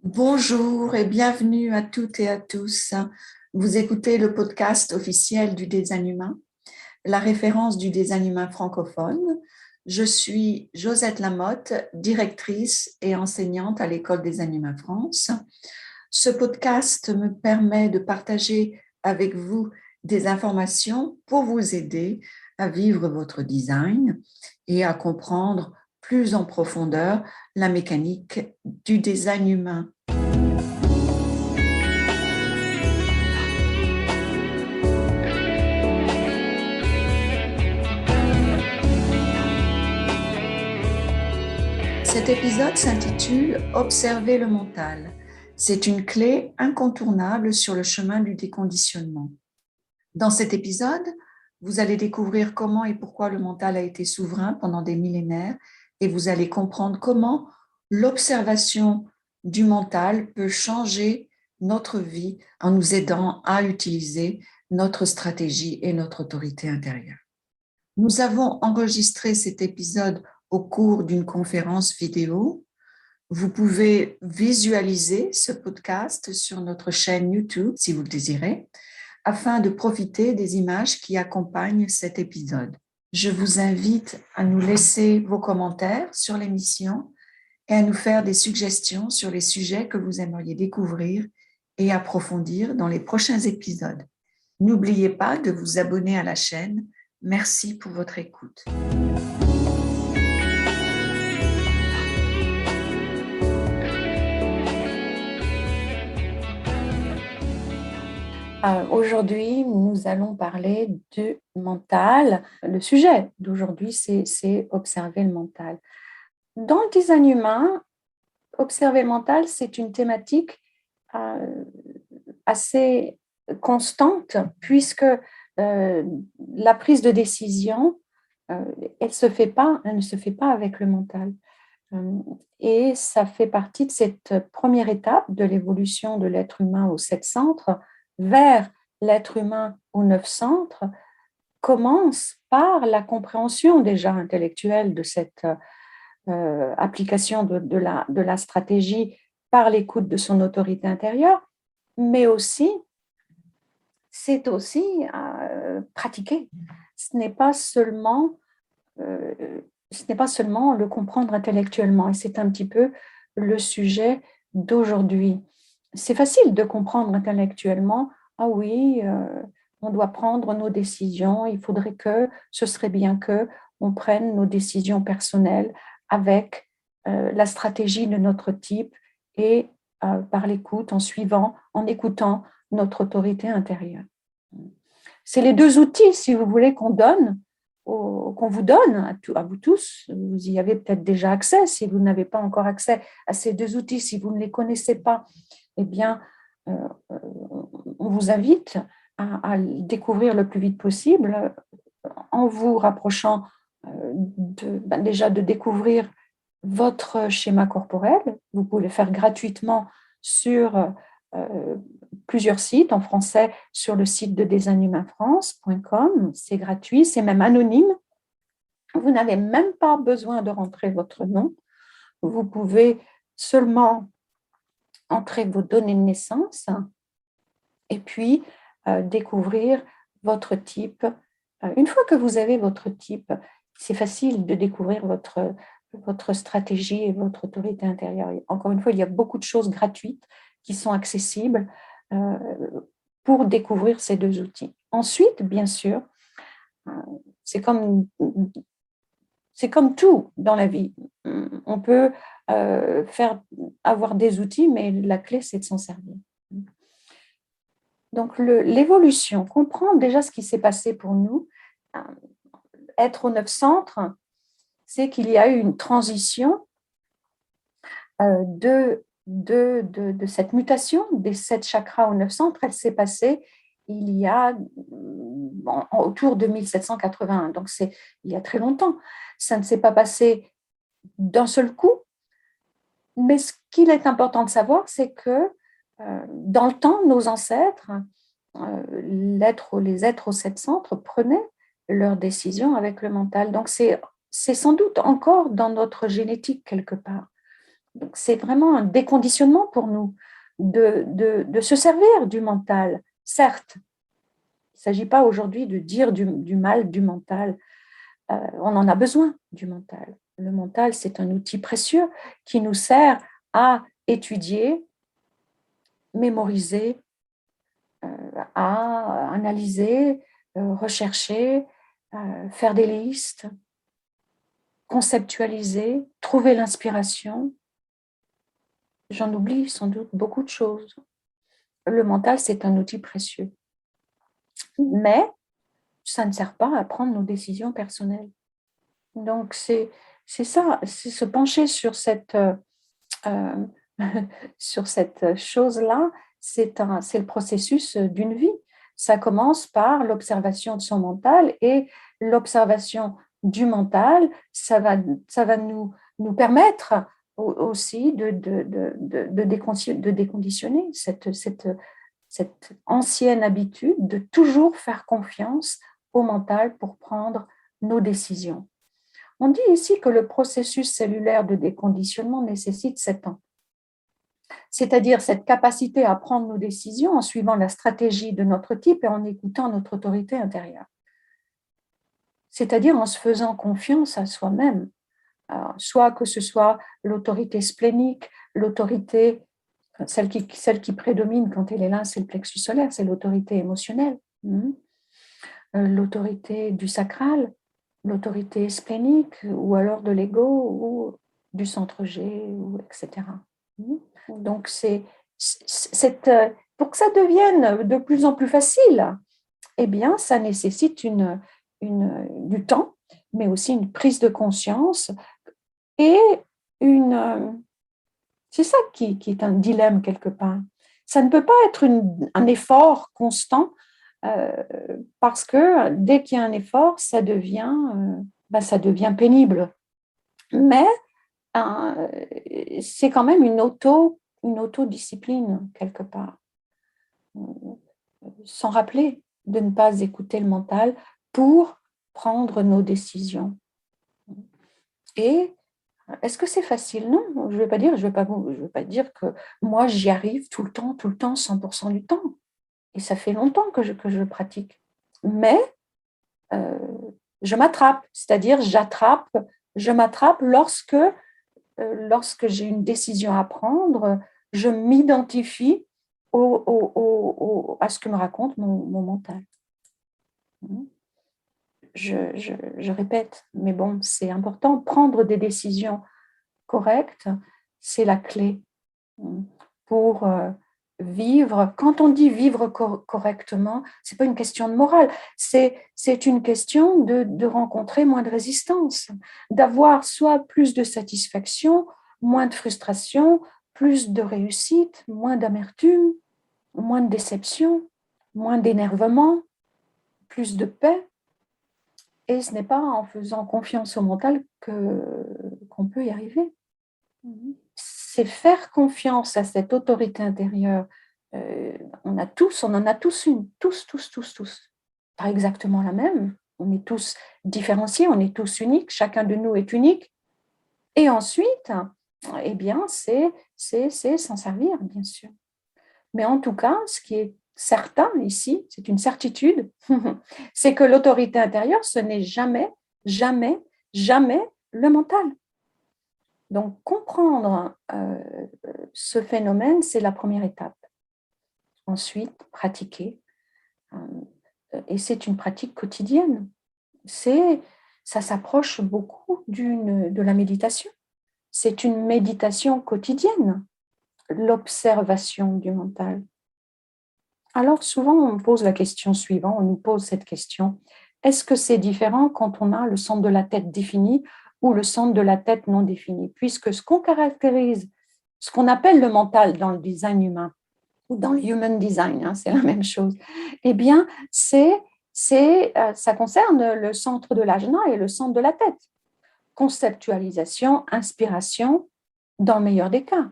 Bonjour et bienvenue à toutes et à tous. Vous écoutez le podcast officiel du design humain, la référence du design humain francophone. Je suis Josette Lamotte, directrice et enseignante à l'École Design Humain France. Ce podcast me permet de partager avec vous des informations pour vous aider à vivre votre design et à comprendre plus en profondeur la mécanique du design humain. Cet épisode s'intitule Observer le mental. C'est une clé incontournable sur le chemin du déconditionnement. Dans cet épisode, vous allez découvrir comment et pourquoi le mental a été souverain pendant des millénaires et vous allez comprendre comment l'observation du mental peut changer notre vie en nous aidant à utiliser notre stratégie et notre autorité intérieure. Nous avons enregistré cet épisode au cours d'une conférence vidéo. Vous pouvez visualiser ce podcast sur notre chaîne YouTube si vous le désirez, afin de profiter des images qui accompagnent cet épisode. Je vous invite à nous laisser vos commentaires sur l'émission et à nous faire des suggestions sur les sujets que vous aimeriez découvrir et approfondir dans les prochains épisodes. N'oubliez pas de vous abonner à la chaîne. Merci pour votre écoute. Aujourd'hui, nous allons parler du mental. Le sujet d'aujourd'hui, c'est observer le mental. Dans le design humain, observer le mental, c'est une thématique assez constante puisque la prise de décision, elle ne se fait pas avec le mental. Et ça fait partie de cette première étape de l'évolution de l'être humain aux 7 centres vers l'être humain aux 9 centres, commence par la compréhension déjà intellectuelle de cette application de la stratégie par l'écoute de son autorité intérieure, mais aussi, c'est aussi pratiquer. Ce n'est pas seulement le comprendre intellectuellement, et c'est un petit peu le sujet d'aujourd'hui. C'est facile de comprendre intellectuellement, ah oui, on doit prendre nos décisions, il faudrait que, ce serait bien que on prenne nos décisions personnelles avec la stratégie de notre type et par l'écoute, en suivant, en écoutant notre autorité intérieure. C'est les deux outils, si vous voulez, qu'on vous donne à vous tous. Vous y avez peut-être déjà accès. Si vous n'avez pas encore accès à ces deux outils, si vous ne les connaissez pas, eh bien, on vous invite à découvrir le plus vite possible en vous rapprochant déjà de découvrir votre schéma corporel. Vous pouvez le faire gratuitement sur plusieurs sites en français sur le site de designhumainfrance.com. C'est gratuit, c'est même anonyme. Vous n'avez même pas besoin de rentrer votre nom. Vous pouvez seulement entrer vos données de naissance et puis découvrir votre type. Une fois que vous avez votre type, c'est facile de découvrir votre stratégie et votre autorité intérieure. Encore une fois, il y a beaucoup de choses gratuites qui sont accessibles pour découvrir ces deux outils. Ensuite, bien sûr, c'est comme tout dans la vie. On peut avoir des outils, mais la clé, c'est de s'en servir. Donc, l'évolution, comprendre déjà ce qui s'est passé pour nous, être aux 9 centres, c'est qu'il y a eu une transition de cette mutation des 7 chakras aux 9 centres. Elle s'est passée il y a autour de 1781, donc c'est il y a très longtemps. Ça ne s'est pas passé d'un seul coup, mais ce qu'il est important de savoir, c'est que dans le temps, nos ancêtres, les êtres aux 7 centres, prenaient leurs décisions avec le mental. Donc c'est sans doute encore dans notre génétique quelque part. Donc, c'est vraiment un déconditionnement pour nous de se servir du mental. Certes, il ne s'agit pas aujourd'hui de dire du mal du mental. On en a besoin du mental. Le mental, c'est un outil précieux qui nous sert à étudier, mémoriser, à analyser, rechercher, faire des listes, conceptualiser, trouver l'inspiration. J'en oublie sans doute beaucoup de choses. Le mental, c'est un outil précieux. Mais ça ne sert pas à prendre nos décisions personnelles. Donc, c'est ça, c'est se pencher sur euh, sur cette chose-là, c'est le processus d'une vie. Ça commence par l'observation de son mental et l'observation du mental, ça va nous permettre aussi de déconditionner cette ancienne habitude de toujours faire confiance au mental pour prendre nos décisions. On dit ici que le processus cellulaire de déconditionnement nécessite 7 ans. C'est-à-dire cette capacité à prendre nos décisions en suivant la stratégie de notre type et en écoutant notre autorité intérieure. C'est-à-dire en se faisant confiance à soi-même, soit que ce soit l'autorité splénique, l'autorité, celle qui prédomine quand elle est là, c'est le plexus solaire, c'est l'autorité émotionnelle, l'autorité du sacral, l'autorité splénique, ou alors de l'ego, ou du centre G, etc. Donc, pour que ça devienne de plus en plus facile, eh bien, ça nécessite du temps, mais aussi une prise de conscience et c'est ça qui est un dilemme quelque part. Ça ne peut pas être un effort constant parce que dès qu'il y a un effort, ça devient pénible. Mais c'est quand même une autodiscipline quelque part. Sans rappeler de ne pas écouter le mental pour prendre nos décisions. Et est-ce que c'est facile? Non, je ne vais pas dire que moi j'y arrive tout le temps, 100% du temps. Et ça fait longtemps que je pratique. Mais je m'attrape, c'est-à-dire je m'attrape lorsque j'ai une décision à prendre, je m'identifie à ce que me raconte mon mental. Je répète, mais bon, c'est important. Prendre des décisions correctes, c'est la clé pour vivre. Quand on dit vivre correctement, ce n'est pas une question de morale, c'est une question de rencontrer moins de résistance, d'avoir soit plus de satisfaction, moins de frustration, plus de réussite, moins d'amertume, moins de déception, moins d'énervement, plus de paix. Et ce n'est pas en faisant confiance au mental qu'on peut y arriver. C'est faire confiance à cette autorité intérieure. On en a tous une, tous. Pas exactement la même. On est tous différenciés, on est tous uniques, chacun de nous est unique. Et ensuite, eh bien, c'est s'en servir, bien sûr. Mais en tout cas, ce qui est certain ici, c'est une certitude, c'est que l'autorité intérieure, ce n'est jamais, jamais, jamais le mental. Donc, comprendre ce phénomène, c'est la première étape. Ensuite, pratiquer. Et c'est une pratique quotidienne. Ça s'approche beaucoup de la méditation. C'est une méditation quotidienne, l'observation du mental. Alors, souvent, on me pose la question suivante, on nous pose cette question. Est-ce que c'est différent quand on a le centre de la tête défini ou le centre de la tête non défini? Puisque ce qu'on caractérise, ce qu'on appelle le mental dans le design humain, ou dans le human design, c'est la même chose, eh bien, ça concerne le centre de l'ajna et le centre de la tête. Conceptualisation, inspiration, dans le meilleur des cas.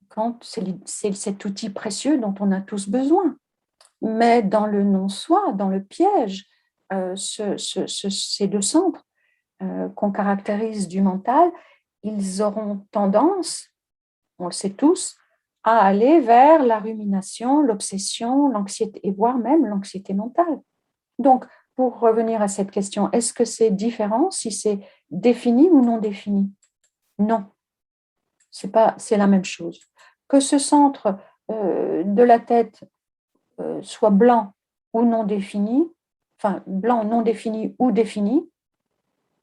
Quand c'est cet outil précieux dont on a tous besoin. Mais dans le non-soi, dans le piège, ces deux centres qu'on caractérise du mental, ils auront tendance, on le sait tous, à aller vers la rumination, l'obsession, l'anxiété, et voire même l'anxiété mentale. Donc, pour revenir à cette question, est-ce que c'est différent si c'est défini ou non défini? Non, c'est la même chose. Que ce centre de la tête soit blanc ou non défini, enfin blanc non défini ou défini,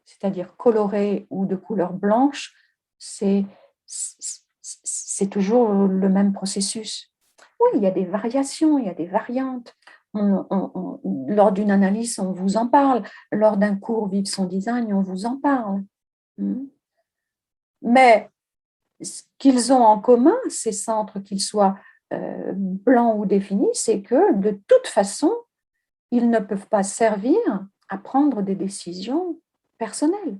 c'est-à-dire coloré ou de couleur blanche, c'est toujours le même processus. Oui, il y a des variations, il y a des variantes. Lors d'une analyse, on vous en parle. Lors d'un cours Vive son design, on vous en parle. Mais ce qu'ils ont en commun, ces centres, qu'ils soient blancs ou définis, c'est que de toute façon, ils ne peuvent pas servir à prendre des décisions personnelles.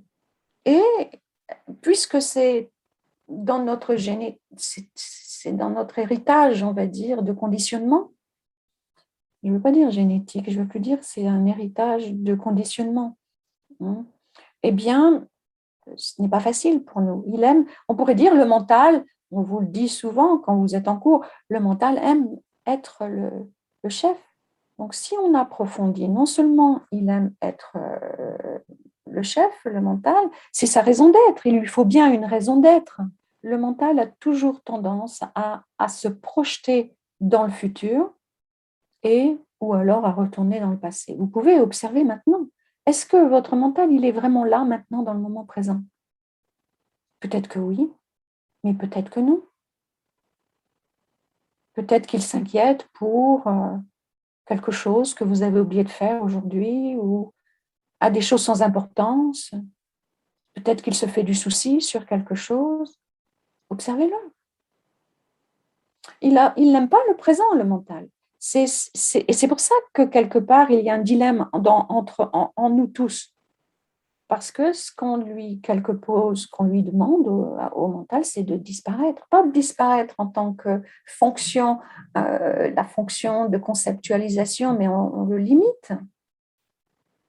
Et puisque c'est dans notre c'est dans notre héritage, on va dire, de conditionnement, je ne veux pas dire génétique, je veux plus dire c'est un héritage de conditionnement. Eh bien, ce n'est pas facile pour nous. On pourrait dire le mental, on vous le dit souvent quand vous êtes en cours, le mental aime être le chef. Donc, si on approfondit, non seulement il aime être le chef, le mental, c'est sa raison d'être. Il lui faut bien une raison d'être. Le mental a toujours tendance à se projeter dans le futur ou alors à retourner dans le passé. Vous pouvez observer maintenant. Est-ce que votre mental, il est vraiment là maintenant dans le moment présent? Peut-être que oui, mais peut-être que non. Peut-être qu'il s'inquiète pour quelque chose que vous avez oublié de faire aujourd'hui ou à des choses sans importance. Peut-être qu'il se fait du souci sur quelque chose. Observez-le. Il n'aime pas le présent, le mental. Et c'est pour ça que quelque part, il y a un dilemme en nous tous. Parce que ce qu'on lui demande au mental, c'est de disparaître. Pas de disparaître en tant que fonction, la fonction de conceptualisation, mais on le limite.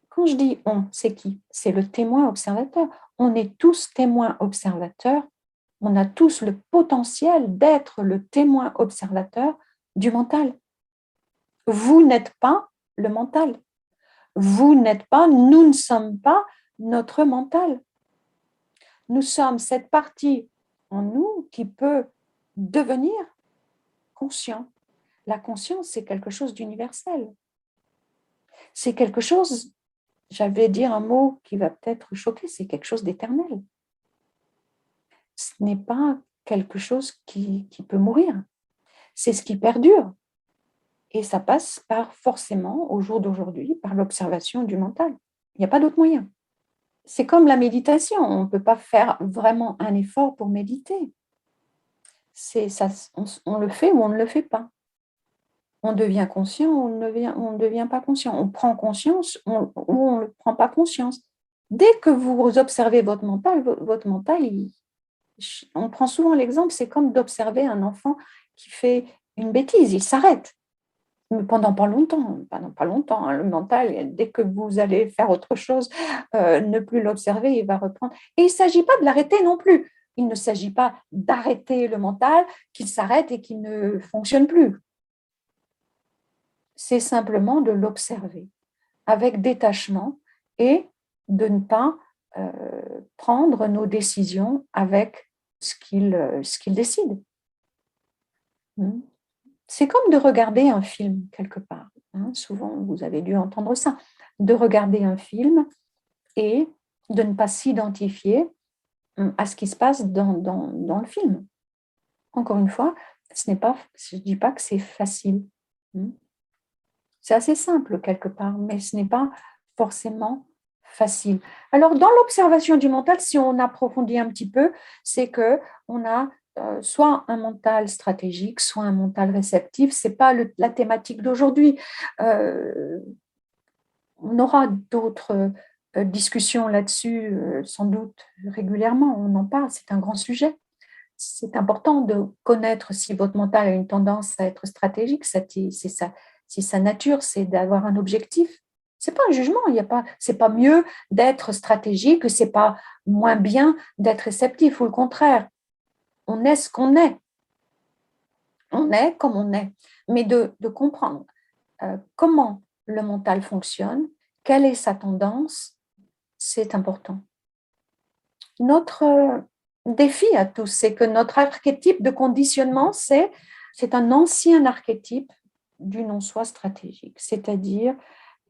Quand je dis on, c'est qui? C'est le témoin observateur. On est tous témoins observateurs. On a tous le potentiel d'être le témoin observateur du mental. Vous n'êtes pas le mental. Nous ne sommes pas notre mental. Nous sommes cette partie en nous qui peut devenir conscient. La conscience, c'est quelque chose d'universel. C'est quelque chose, j'allais dire un mot qui va peut-être choquer, c'est quelque chose d'éternel. Ce n'est pas quelque chose qui peut mourir. C'est ce qui perdure. Et ça passe forcément, au jour d'aujourd'hui, par l'observation du mental. Il n'y a pas d'autre moyen. C'est comme la méditation. On ne peut pas faire vraiment un effort pour méditer. On le fait ou on ne le fait pas. On devient conscient ou on ne devient pas conscient. On prend conscience ou on ne prend pas conscience. Dès que vous observez votre mental, on prend souvent l'exemple, c'est comme d'observer un enfant qui fait une bêtise, il s'arrête. Mais pendant pas longtemps, le mental, dès que vous allez faire autre chose, ne plus l'observer, il va reprendre. Et il ne s'agit pas de l'arrêter non plus. Il ne s'agit pas d'arrêter le mental, qu'il s'arrête et qu'il ne fonctionne plus. C'est simplement de l'observer avec détachement et de ne pas prendre nos décisions avec ce qu'il décide. C'est comme de regarder un film quelque part. Souvent, vous avez dû entendre ça. De regarder un film et de ne pas s'identifier à ce qui se passe dans le film. Encore une fois, je ne dis pas que c'est facile. C'est assez simple quelque part, mais ce n'est pas forcément facile. Alors, dans l'observation du mental, si on approfondit un petit peu, c'est qu'on a soit un mental stratégique, soit un mental réceptif. Ce n'est pas la thématique d'aujourd'hui. On aura d'autres discussions là-dessus, sans doute régulièrement. On en parle, c'est un grand sujet. C'est important de connaître si votre mental a une tendance à être stratégique, si sa nature, c'est d'avoir un objectif. C'est pas un jugement, c'est pas mieux d'être stratégique, c'est pas moins bien d'être réceptif, ou le contraire. On est ce qu'on est. On est comme on est. Mais de comprendre comment le mental fonctionne, quelle est sa tendance, c'est important. Notre défi à tous, c'est que notre archétype de conditionnement, c'est un ancien archétype du non-soi stratégique. C'est-à-dire,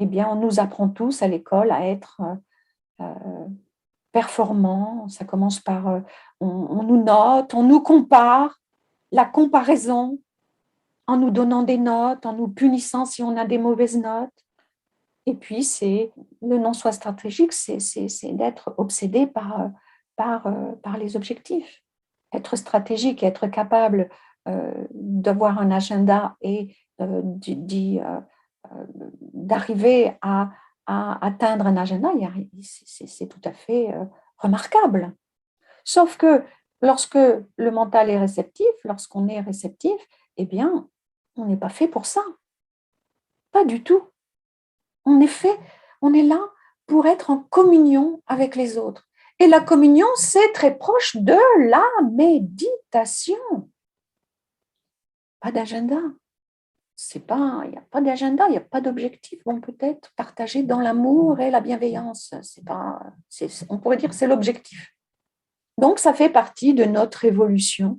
eh bien, on nous apprend tous à l'école à être performants. Ça commence par on nous note, on nous compare, la comparaison, en nous donnant des notes, en nous punissant si on a des mauvaises notes. Et puis, c'est le non-soi stratégique, c'est d'être obsédé par les objectifs. Être stratégique et être capable d'avoir un agenda et d'arriver à atteindre un agenda, c'est tout à fait remarquable. Sauf que lorsque le mental est réceptif, lorsqu'on est réceptif, eh bien, on n'est pas fait pour ça. Pas du tout. On est là pour être en communion avec les autres. Et la communion, c'est très proche de la méditation. Pas d'agenda. Il n'y a pas d'agenda, il n'y a pas d'objectif. On peut être partagé dans l'amour et la bienveillance. On pourrait dire que c'est l'objectif. Donc, ça fait partie de notre évolution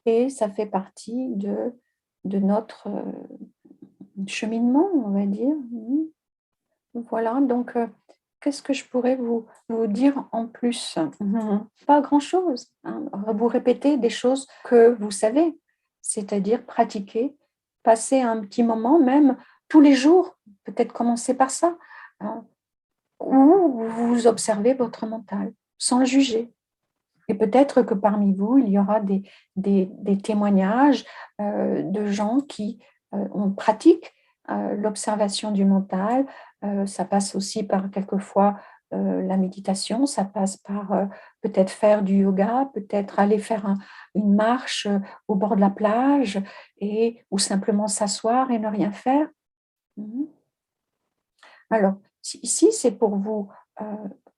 et ça fait partie de notre cheminement, on va dire. Voilà, donc qu'est-ce que je pourrais vous dire en plus? Pas grand-chose. Hein. Vous répétez des choses que vous savez, c'est-à-dire pratiquer, passer un petit moment, même tous les jours, peut-être commencer par ça, hein, où vous observez votre mental sans le juger. Et peut-être que parmi vous, il y aura des témoignages de gens qui pratiquent l'observation du mental. Ça passe aussi par quelquefois la méditation, ça passe par peut-être faire du yoga, peut-être aller faire une marche au bord de la plage ou simplement s'asseoir et ne rien faire. Alors, ici, c'est pour vous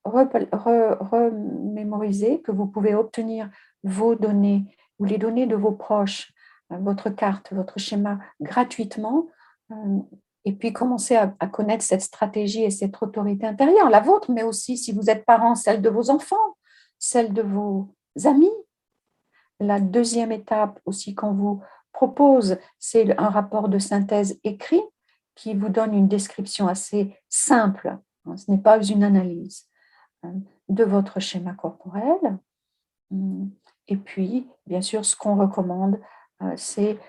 remémoriser que vous pouvez obtenir vos données ou les données de vos proches, votre carte, votre schéma gratuitement, et puis commencer à connaître cette stratégie et cette autorité intérieure, la vôtre, mais aussi, si vous êtes parent, celle de vos enfants, celle de vos amis. La deuxième étape aussi qu'on vous propose, c'est un rapport de synthèse écrit qui vous donne une description assez simple, hein, ce n'est pas une analyse, de votre schéma corporel. Et puis, bien sûr, ce qu'on recommande, c'est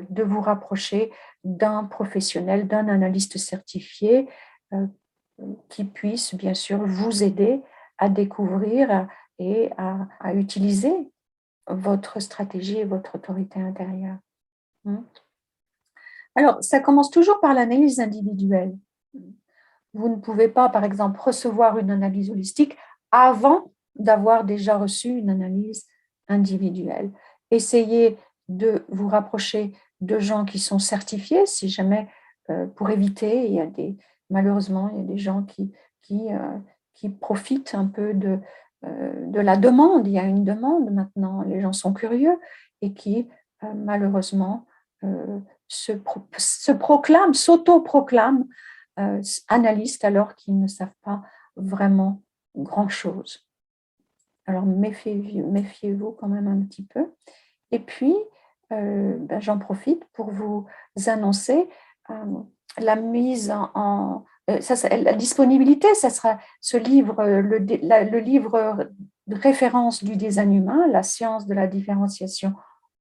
de vous rapprocher d'un professionnel, d'un analyste certifié qui puisse, bien sûr, vous aider à découvrir et à utiliser votre stratégie et votre autorité intérieure. Alors, ça commence toujours par l'analyse individuelle. Vous ne pouvez pas, par exemple, recevoir une analyse holistique avant d'avoir déjà reçu une analyse individuelle. Essayez de vous rapprocher de gens qui sont certifiés, si jamais, pour éviter, malheureusement, il y a des gens qui profitent un peu de la demande. Il y a une demande maintenant, les gens sont curieux et qui, malheureusement, s'auto-proclament analystes alors qu'ils ne savent pas vraiment grand-chose. Alors méfiez-vous quand même un petit peu. Et puis, j'en profite pour vous annoncer la mise la disponibilité, ça sera ce livre, le livre de référence du design humain, la science de la différenciation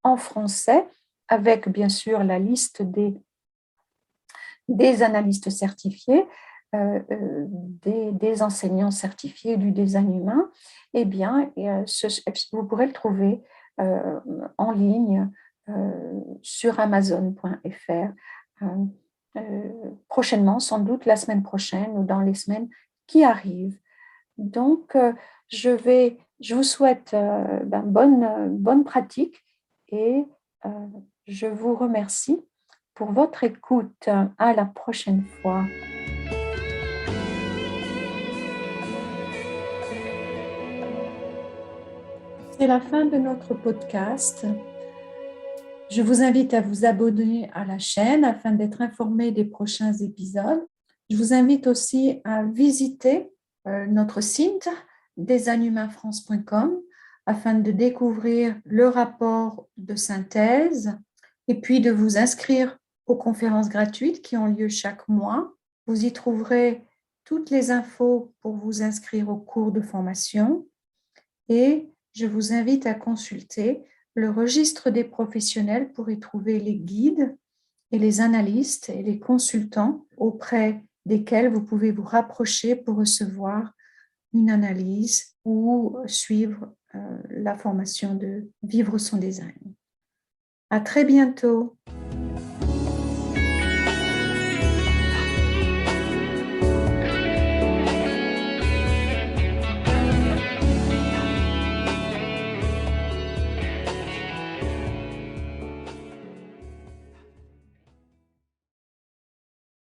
en français, avec bien sûr la liste des analystes certifiés, des enseignants certifiés du design humain. Eh bien, vous pourrez le trouver en ligne sur amazon.fr prochainement, sans doute la semaine prochaine ou dans les semaines qui arrivent. Donc, je vous souhaite bonne pratique et je vous remercie pour votre écoute. À la prochaine fois. c'est la fin de notre podcast. Je vous invite à vous abonner à la chaîne afin d'être informé des prochains épisodes. Je vous invite aussi à visiter notre site designumainfrance.com afin de découvrir le rapport de synthèse et puis de vous inscrire aux conférences gratuites qui ont lieu chaque mois. Vous y trouverez toutes les infos pour vous inscrire aux cours de formation et je vous invite à consulter le registre des professionnels pour y trouver les guides et les analystes et les consultants auprès desquels vous pouvez vous rapprocher pour recevoir une analyse ou suivre la formation de Vivre son design. À très bientôt.